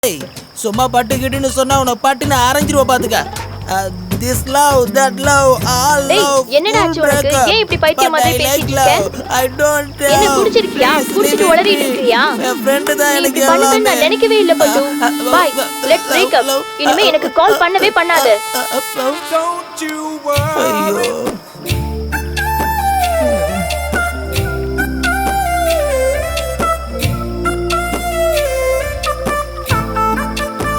சும்மா பட்டுக்கிட்டுன்னு சொன்னா உன பட்டுன்னு அரைஞ்சிருவ பாத்துக்க. This love that love all love. என்னடா ஆச்சு உனக்கு? ஏன் இப்படி பைத்தியம் மாதிரி பேசிட்டு இருக்க? ஐ டோன்ட் என்ன குடிச்சிருக்கியா? குடிச்சிட்டு உளறிட்டு இருக்கியா? என் ஃப்ரெண்ட் தான் எனக்கு பண்ணு நான் நினைக்கவே இல்ல பட்டு. Bye let's break up. இனிமே எனக்கு கால் பண்ணவே பண்ணாத. ஐயோ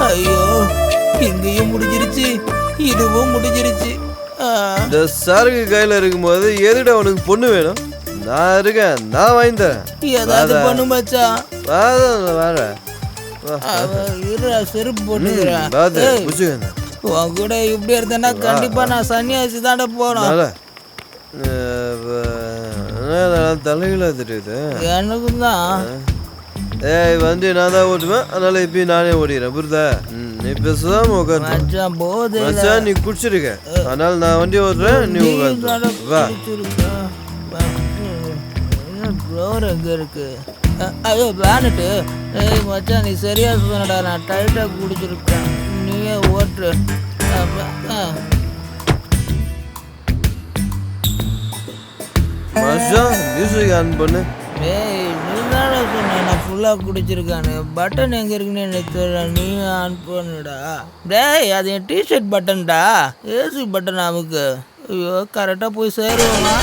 ஐயோ இங்கேயும் முடிஞ்சிருச்சு, இதுவும் முடிஞ்சிருச்சு. இந்த சரக்கு கையில இருக்கும்போது எதுடா உனக்கு பொண்ணு வேணும்? நான் இருக்கேன், நான் வாங்கி தரேன். ஏதாவது பண்ணு மச்சான். வரேன் செருப்பு போட்டுக்கிறேன். உன் கூட இப்படி இருந்தேன்னா கண்டிப்பா நான் சன்னியாசி தாண்ட போனோம். தலைகளா தெரியுது எனக்கும் தான். ஏய் வண்டி நான் தான் ஓட்டுவேன், அதனால இப்பயும் நானே ஓடிக்கிறேன். புரியுதா? நீ பேசாம உட்காந்து மச்சான், நீ குடிச்சிருக்க, அதனால நான் வண்டி ஓட்டுறேன், நீ உட்காந்து வா. எங்க இருக்கு? ஐயோ பேனட்டு. ஏய் மச்சான் நீ சரியா சொன்னடா, நான் டைட்டா குடிச்சிருக்கேன், நீயே ஓட்டு. மச்சான் மியூசிக் ஆன் பண்ணு. ஏய் நீ தானே சொன்ன நான் ஃபுல்லாக குடிச்சிருக்கானு. பட்டன் எங்கே இருக்குன்னு எனக்கு தெரியல, நீ ஆன் பண்ணுடா. டேய் அது என் டிஷர்ட் பட்டன்டா, ஏசி பட்டன் நமக்கு. ஐயோ கரெக்டாக போய் சேருவோமா?